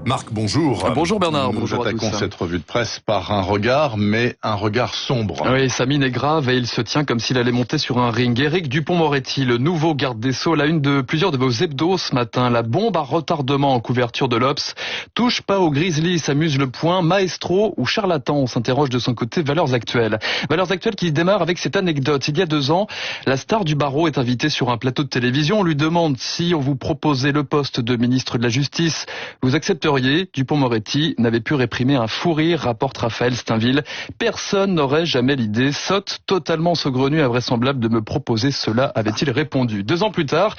Marc, bonjour. Bonjour Bernard, Nous bonjour à attaquons tous. cette revue de presse par un regard, mais un regard sombre. Oui, sa mine est grave et il se tient comme s'il allait monter sur un ring. Éric Dupond-Moretti, le nouveau garde des Sceaux, la une de plusieurs de vos hebdos ce matin. La bombe à retardement en couverture de l'Obs. Touche pas au Grizzly, s'amuse le point. Maestro ou charlatan, on s'interroge de son côté. Valeurs actuelles. Valeurs actuelles qui démarrent avec cette anecdote. Il y a 2 ans, la star du barreau est invitée sur un plateau de télévision. On lui demande si on vous proposait le poste de ministre de la Justice, vous accepteriez. Dupond-Moretti n'avait pu réprimer un fou rire, rapporte Raphaël Steinville. Personne n'aurait jamais l'idée, sotte, totalement saugrenue, invraisemblable de me proposer cela, avait-il répondu. 2 ans plus tard,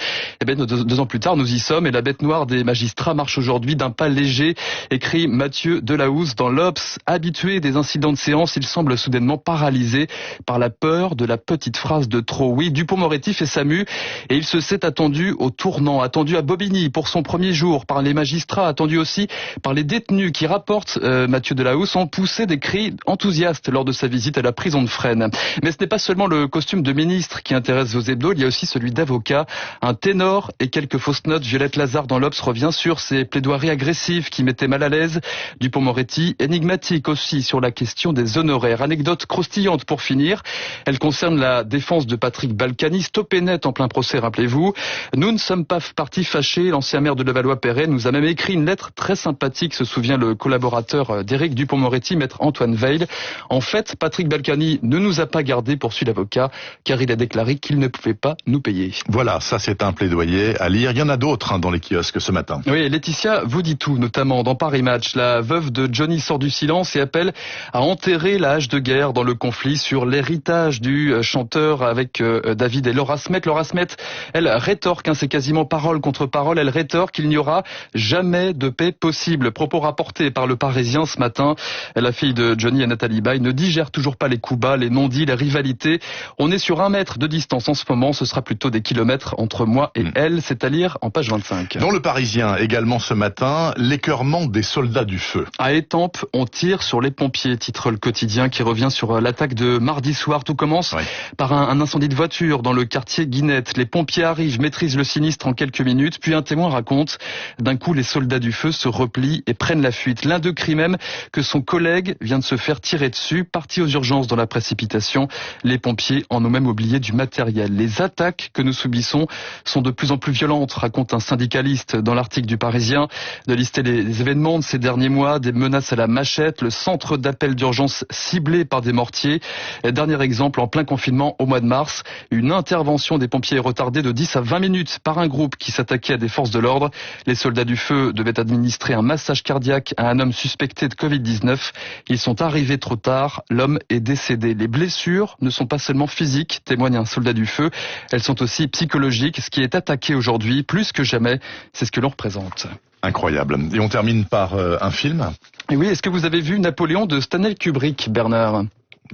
nous y sommes et la bête noire des magistrats marche aujourd'hui d'un pas léger, écrit Mathieu Delahousse dans l'Obs. Habitué des incidents de séance, il semble soudainement paralysé par la peur de la petite phrase de trop. Oui, Dupond-Moretti fait sa mue et il se s'est attendu au tournant, attendu à Bobigny pour son premier jour, par les magistrats, attendu aussi par les détenus qui, rapporte Mathieu Delahousse, ont poussé des cris enthousiastes lors de sa visite à la prison de Fresnes. Mais ce n'est pas seulement le costume de ministre qui intéresse vos hebdos, il y a aussi celui d'avocat. Un ténor et quelques fausses notes. Violette Lazare dans l'Obs revient sur ses plaidoiries agressives qui mettaient mal à l'aise Dupond-Moretti, énigmatique aussi sur la question des honoraires. Anecdote croustillante pour finir, elle concerne la défense de Patrick Balkany, stoppé net en plein procès, rappelez-vous. Nous ne sommes pas partis fâchés, l'ancien maire de Levallois-Perret nous a même écrit une lettre très sympathique, se souvient le collaborateur d'Éric Dupond-Moretti, maître Antoine Veil. En fait, Patrick Balkany ne nous a pas gardé, poursuit l'avocat, car il a déclaré qu'il ne pouvait pas nous payer. Voilà, ça c'est un plaidoyer à lire. Il y en a d'autres dans les kiosques ce matin. Oui, Laetitia vous dit tout, notamment dans Paris Match. La veuve de Johnny sort du silence et appelle à enterrer la hache de guerre dans le conflit sur l'héritage du chanteur avec David et Laura Smet. Laura Smet, elle rétorque, c'est quasiment parole contre parole, elle rétorque qu'il n'y aura jamais de paix possible. Propos rapportés par le Parisien ce matin. La fille de Johnny et Nathalie Baye ne digère toujours pas les coups bas, les non-dits, les rivalités. On est sur 1 mètre de distance en ce moment. Ce sera plutôt des kilomètres entre moi et elle. C'est à lire en page 25. Dans le Parisien, également ce matin, l'écœurement des soldats du feu. À Étampes, on tire sur les pompiers, titre le quotidien qui revient sur l'attaque de mardi soir. Tout commence par un incendie de voiture dans le quartier Guinette. Les pompiers arrivent, maîtrisent le sinistre en quelques minutes. Puis un témoin raconte, d'un coup les soldats du feu se replient et prennent la fuite. L'un d'eux crie même que son collègue vient de se faire tirer dessus. Parti aux urgences dans la précipitation, les pompiers en ont même oublié du matériel. Les attaques que nous subissons sont de plus en plus violentes, raconte un syndicaliste dans l'article du Parisien. De lister les événements de ces derniers mois, des menaces à la machette, le centre d'appel d'urgence ciblé par des mortiers. Dernier exemple, en plein confinement au mois de mars, une intervention des pompiers est retardée de 10 à 20 minutes par un groupe qui s'attaquait à des forces de l'ordre. Les soldats du feu devaient administrer un massage cardiaque à un homme suspecté de Covid-19. Ils sont arrivés trop tard, l'homme est décédé. Les blessures ne sont pas seulement physiques, témoigne un soldat du feu, elles sont aussi psychologiques. Ce qui est attaqué aujourd'hui, plus que jamais, c'est ce que l'on représente. Incroyable. Et on termine par un film. Et oui, est-ce que vous avez vu Napoléon de Stanley Kubrick, Bernard ?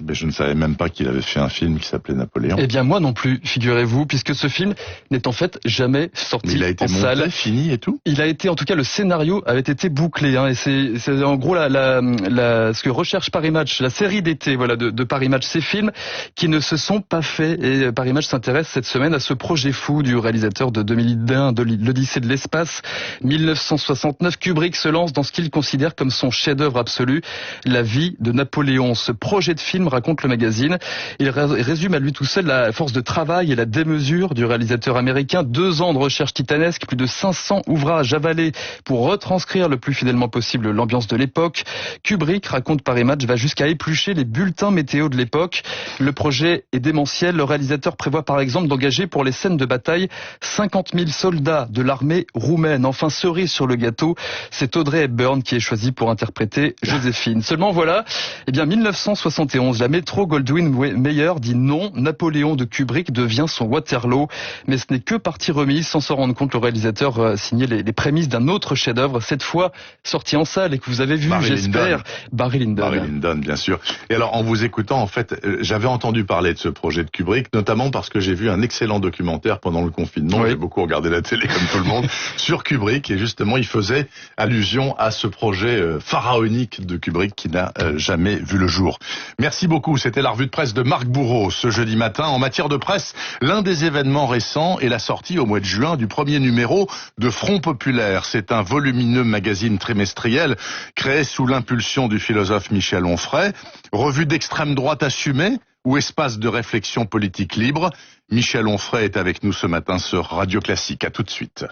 Mais je ne savais même pas qu'il avait fait un film qui s'appelait Napoléon. Eh bien moi non plus, figurez-vous, puisque ce film n'est en fait jamais sorti en salle. Il a été monté, fini et tout. Il a été, en tout cas, le scénario avait été bouclé, et c'est en gros ce que recherche Paris Match, la série d'été, de Paris Match, ces films qui ne se sont pas faits. Et Paris Match s'intéresse cette semaine à ce projet fou du réalisateur de 2001, de l'Odyssée de l'espace, 1969. Kubrick se lance dans ce qu'il considère comme son chef-d'œuvre absolu, la vie de Napoléon. Ce projet de film, raconte le magazine, il résume à lui tout seul la force de travail et la démesure du réalisateur américain. 2 ans de recherche titanesque, plus de 500 ouvrages avalés pour retranscrire le plus fidèlement possible l'ambiance de l'époque. Kubrick, raconte Paris Match, va jusqu'à éplucher les bulletins météo de l'époque. Le projet est démentiel. Le réalisateur prévoit par exemple d'engager pour les scènes de bataille 50 000 soldats de l'armée roumaine. Enfin, cerise sur le gâteau, c'est Audrey Hepburn qui est choisie pour interpréter Joséphine. Seulement voilà, 1971, la Metro-Goldwyn-Mayer dit non, Napoléon de Kubrick devient son Waterloo. Mais ce n'est que partie remise, sans s'en rendre compte, le réalisateur signait les prémices d'un autre chef-d'œuvre, cette fois sorti en salle et que vous avez vu, j'espère. Barry Lyndon. Barry Lyndon, bien sûr. Et alors, en vous écoutant, en fait, j'avais entendu parler de ce projet de Kubrick, notamment parce que j'ai vu un excellent documentaire pendant le confinement. J'ai beaucoup regardé la télé, comme tout le monde, sur Kubrick. Et justement, il faisait allusion à ce projet pharaonique de Kubrick qui n'a jamais vu le jour. Merci. Merci beaucoup. C'était la revue de presse de Marc Bourreau ce jeudi matin. En matière de presse, l'un des événements récents est la sortie au mois de juin du premier numéro de Front Populaire. C'est un volumineux magazine trimestriel créé sous l'impulsion du philosophe Michel Onfray. Revue d'extrême droite assumée ou espace de réflexion politique libre. Michel Onfray est avec nous ce matin sur Radio Classique. À tout de suite.